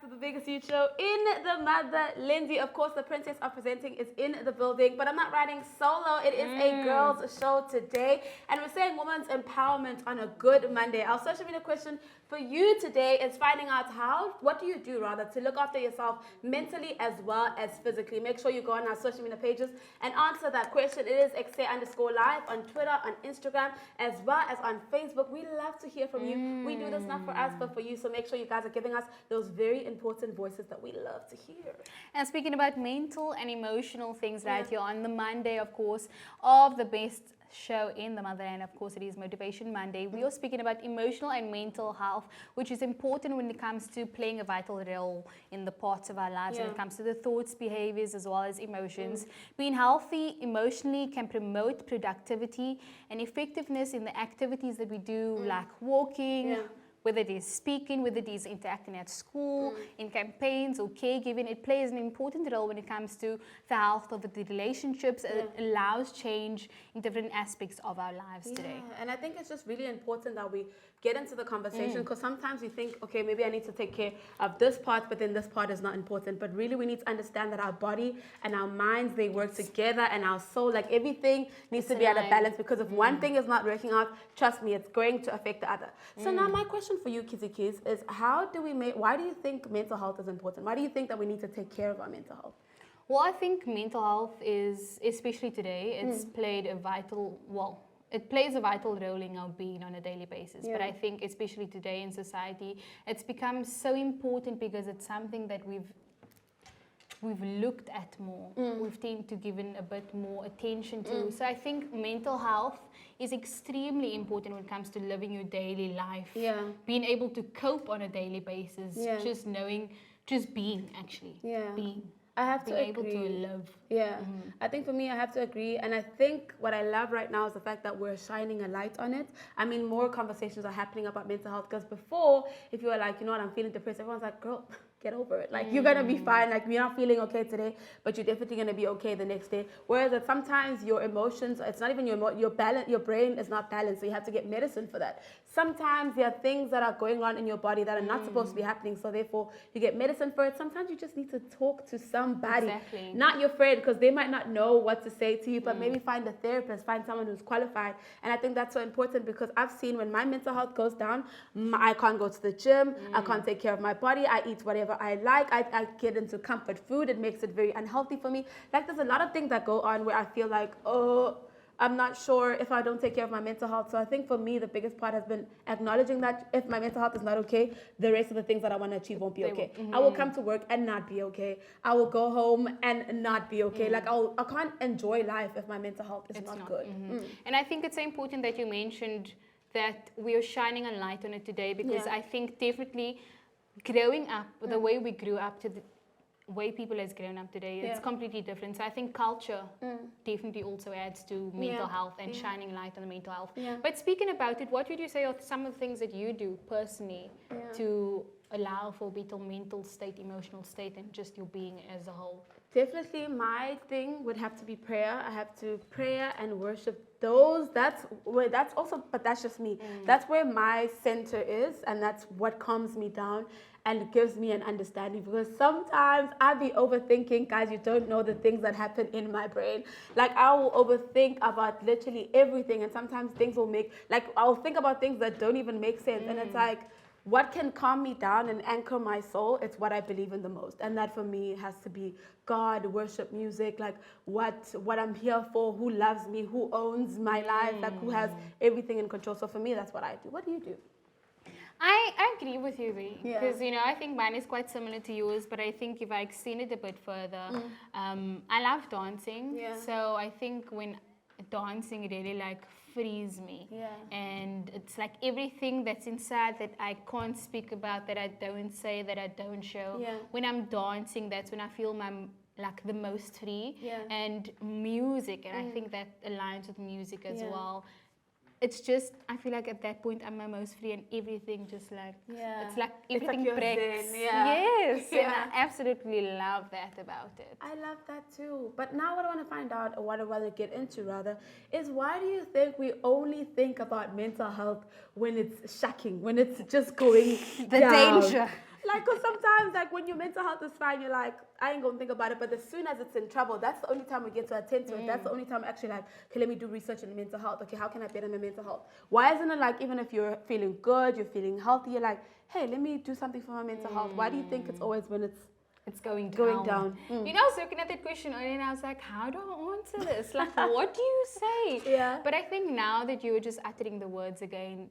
to the biggest youth show in the mother. Lindsay, of course, the princess of presenting is in the building, but I'm not riding solo. It is a girls' show today, and we're saying women's empowerment on a good Monday. Our social media question for you today is finding out what do you do rather to look after yourself mentally as well as physically. Make sure you go on our social media pages and answer that question. It is EKSE_live on Twitter, on Instagram, as well as on Facebook. We love to hear from you. We do this not for us, but for you. So make sure you guys are giving us those very important voices that we love to hear. And speaking about mental and emotional things right here on the Monday, of course, of the best show in the motherland, of course it is Motivation Monday. We are speaking about emotional and mental health, which is important when it comes to playing a vital role in the parts of our lives when it comes to the thoughts, behaviors, as well as emotions. Being healthy emotionally can promote productivity and effectiveness in the activities that we do, like walking, whether it is speaking, whether it is interacting at school, in campaigns or caregiving. It plays an important role when it comes to the health of the relationships. It allows change in different aspects of our lives today. And I think it's just really important that we get into the conversation, because sometimes we think, okay, maybe I need to take care of this part, but then this part is not important. But really we need to understand that our body and our minds, they work together, and our soul, like everything needs to be at a balance, because if one thing is not working out, trust me, it's going to affect the other. So now my question for you, Kizzy Kiz, is why do you think mental health is important? Why do you think that we need to take care of our mental health? Well, I think mental health is, especially today, it plays a vital role in our being on a daily basis. But I think especially today in society, it's become so important because it's something that we've looked at more. We've tended to give a bit more attention to. So I think mental health is extremely important when it comes to living your daily life. Being able to cope on a daily basis, just knowing, just being actually. Being. I have to being agree. able to live. I think for me, I have to agree. And I think what I love right now is the fact that we're shining a light on it. I mean, more conversations are happening about mental health, because before, if you were like, you know what, I'm feeling depressed, everyone's like, girl, get over it. Like, you're going to be fine. Like, you're not feeling okay today, but you're definitely going to be okay the next day. Whereas that sometimes your emotions, it's not even your brain is not balanced, so you have to get medicine for that. Sometimes there are things that are going on in your body that are not supposed to be happening, so therefore you get medicine for it. Sometimes you just need to talk to somebody, not your friend, because they might not know what to say to you, but maybe find a therapist, find someone who's qualified. And I think that's so important, because I've seen when my mental health goes down, I can't go to the gym, I can't take care of my body, I eat whatever I like, I get into comfort food, it makes it very unhealthy for me. Like, there's a lot of things that go on where I feel like, oh, I'm not sure if I don't take care of my mental health. So I think for me, the biggest part has been acknowledging that if my mental health is not okay, the rest of the things that I want to achieve won't be okay. I will come to work and not be okay. I will go home and not be okay. Like, I can't enjoy life if my mental health is not good. And I think it's so important that you mentioned that we are shining a light on it today, because I think definitely growing up, the way we grew up to the way people has grown up today, it's completely different. So I think culture definitely also adds to mental health and shining light on the mental health. But speaking about it, what would you say are some of the things that you do personally to allow for better mental state, emotional state, and just your being as a whole? Definitely my thing would have to be prayer. I have to prayer and worship those. That's also, but that's just me. That's where my center is, and that's what calms me down and gives me an understanding, because sometimes I'll be overthinking. Guys, you don't know the things that happen in my brain. Like, I will overthink about literally everything, and sometimes things will I'll think about things that don't even make sense, and it's like, what can calm me down and anchor my soul? It's what I believe in the most. And that for me has to be God, worship, music, like what I'm here for, who loves me, who owns my life, like who has everything in control. So for me, that's what I do. What do you do? I agree with you, because I think mine is quite similar to yours, but I think if I extend it a bit further, I love dancing. So I think when dancing really frees me, and it's like everything that's inside that I can't speak about, that I don't say, that I don't show. When I'm dancing, that's when I feel the most free. And music, and I think that aligns with music as well. It's just, I feel like at that point I'm my most free, and everything just it's like everything breaks. Yes, and I absolutely love that about it. I love that too. But now what I want to find out, or what I want to get into rather, is why do you think we only think about mental health when it's shocking, when it's just going The down? danger. Like, because sometimes, like, when your mental health is fine, you're like, I ain't gonna think about it. But as soon as it's in trouble, that's the only time we get to attend to it. That's the only time actually, like, okay, let me do research in mental health. Okay, how can I better my mental health? Why isn't it like, even if you're feeling good, you're feeling healthy, you're like, hey, let me do something for my mental health? Why do you think it's always when it's going down? You know, I was looking at that question earlier and I was like, how do I answer this? Like, what do you say? Yeah. But I think now that you were just uttering the words again,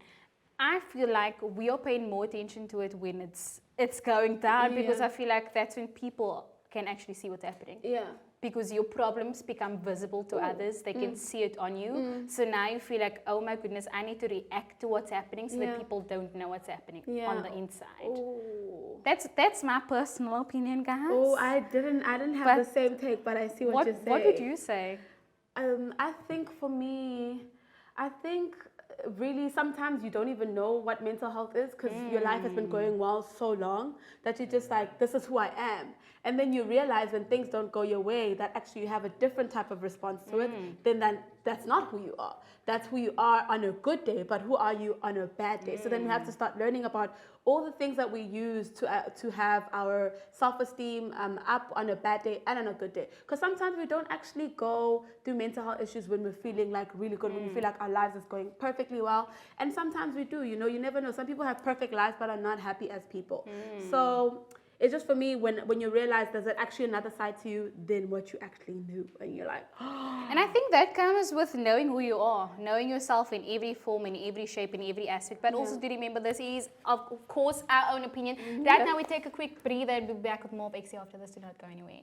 I feel like we are paying more attention to it when it's going down, because I feel like that's when people can actually see what's happening. Yeah. Because your problems become visible to others. They can see it on you. So now you feel like, oh my goodness, I need to react to what's happening so that people don't know what's happening on the inside. Ooh. That's my personal opinion, guys. Oh, I didn't have the same take, but I see what you're saying. What would you say? I think for me, really sometimes you don't even know what mental health is, because your life has been going well so long that you're just like, this is who I am. And then you realize when things don't go your way that actually you have a different type of response to it, then that's not who you are. That's who you are on a good day, but who are you on a bad day? So then we have to start learning about all the things that we use to have our self-esteem up on a bad day and on a good day. Because sometimes we don't actually go through mental health issues when we're feeling like really good, when we feel like our lives is going perfectly well. And sometimes we do, you know, you never know. Some people have perfect lives but are not happy as people. So it's just for me, when you realize there's actually another side to you than what you actually knew, and you're like, and I think that comes with knowing who you are, knowing yourself in every form, in every shape, in every aspect. But also to remember, this is of course our own opinion. Right now we take a quick breather and we'll be back with more of EKSE after this. Do not go anywhere.